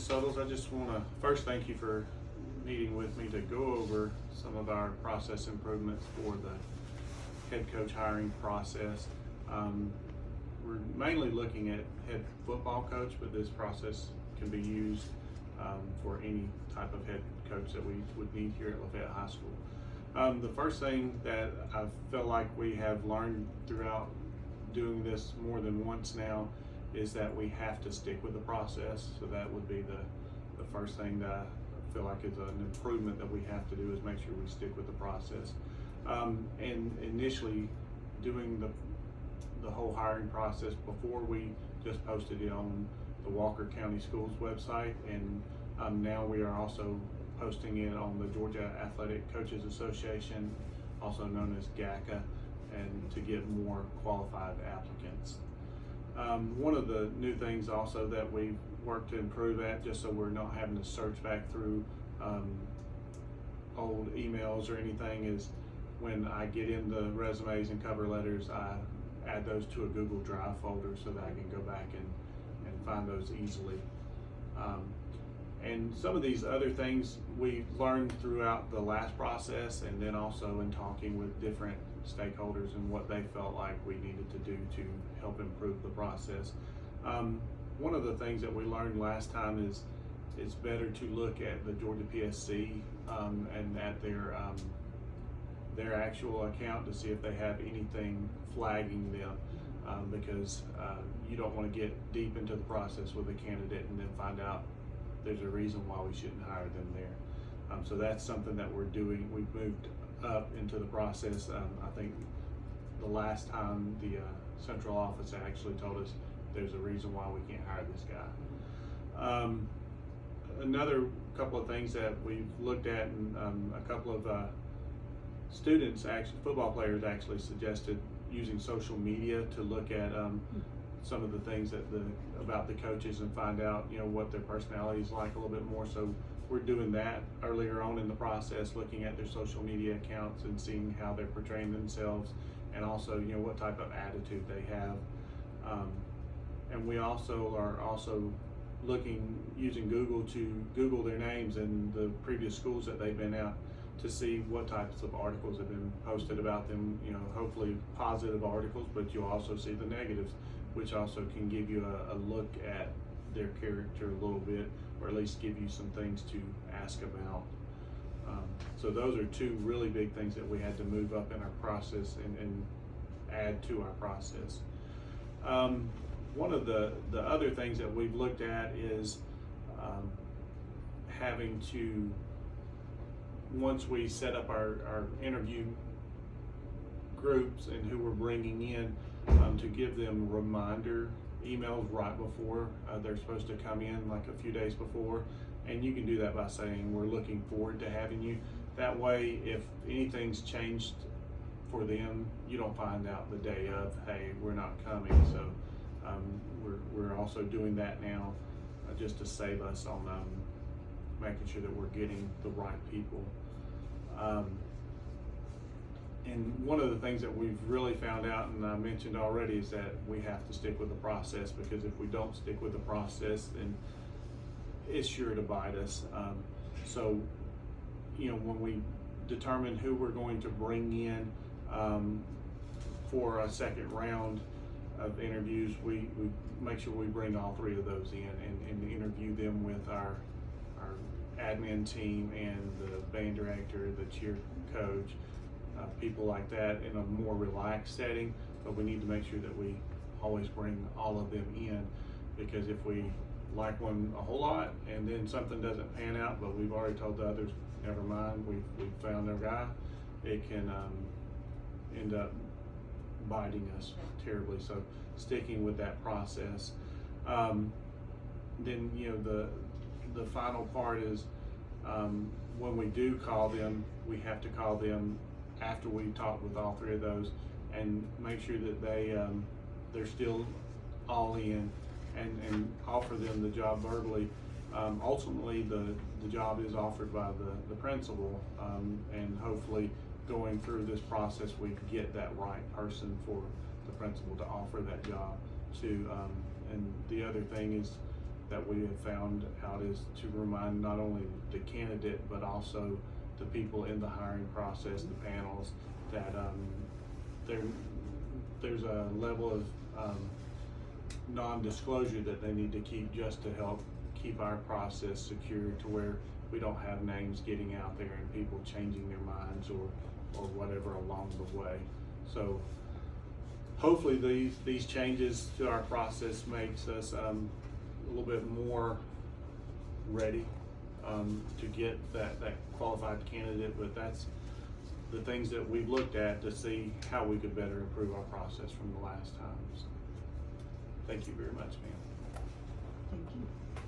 Suttles. I just want to first thank you for meeting with me to go over some of our process improvements for the head coach hiring process. We're mainly looking at head football coach, but this process can be used for any type of head coach that we would need here at Lafayette High School. The first thing that I feel like we have learned throughout doing this more than once now is that we have to stick with the process. So that would be the first thing that I feel like is an improvement that we have to do, is make sure we stick with the process. And initially doing the whole hiring process before, we just posted it on the Walker County Schools website, and now we are also posting it on the Georgia Athletic Coaches Association, also known as GACA, and to get more qualified applicants. One of the new things also that we've worked to improve at, just so we're not having to search back through old emails or anything, is when I get in the resumes and cover letters, I add those to a Google Drive folder so that I can go back and find those easily. And some of these other things we learned throughout the last process, and then also in talking with different stakeholders and what they felt like we needed to do to help improve the process. One of the things that we learned last time is it's better to look at the Georgia PSC and at their actual account to see if they have anything flagging them, because you don't want to get deep into the process with a candidate and then find out there's a reason why we shouldn't hire them there. So that's something that we're doing. We've moved up into the process. I think the last time the central office actually told us there's a reason why we can't hire this guy. Another couple of things that we've looked at, and a couple of students, actually football players, actually suggested using social media to look at some of the things about the coaches and find out, what their personality is like a little bit more. So we're doing that earlier on in the process, looking at their social media accounts and seeing how they're portraying themselves, and also, what type of attitude they have. And we also are using Google to Google their names and the previous schools that they've been at to see what types of articles have been posted about them, hopefully positive articles, but you'll also see the negatives, which also can give you a look at their character a little bit, or at least give you some things to ask about. So those are two really big things that we had to move up in our process and add to our process. One of the other things that we've looked at is having to, once we set up our interview groups and who we're bringing in, to give them reminder emails right before they're supposed to come in, like a few days before. And you can do that by saying, we're looking forward to having you. That way, if anything's changed for them, you don't find out the day of, hey, we're not coming. So we're also doing that now just to save us on making sure that we're getting the right people. And one of the things that we've really found out, and I mentioned already, is that we have to stick with the process, because if we don't stick with the process, then it's sure to bite us. So, when we determine who we're going to bring in for a second round of interviews, we make sure we bring all three of those in and interview them with our admin team and the band director, the cheer coach, people like that, in a more relaxed setting. But we need to make sure that we always bring all of them in, because if we like one a whole lot and then something doesn't pan out, but we've already told the others, never mind, we've found our guy, it can end up biting us terribly. So sticking with that process. Then the final part is, when we do call them, we have to call them after we talk with all three of those and make sure that they're still all in, and offer them the job verbally. Ultimately, the job is offered by the principal, and hopefully going through this process we get that right person for the principal to offer that job to. And the other thing is, that we have found out is to remind not only the candidate, but also the people in the hiring process, the panels, that there's a level of non-disclosure that they need to keep just to help keep our process secure, to where we don't have names getting out there and people changing their minds or whatever along the way. So hopefully these changes to our process makes us a little bit more ready to get that qualified candidate, but that's the things that we've looked at to see how we could better improve our process from the last time. So, thank you very much, ma'am. Thank you.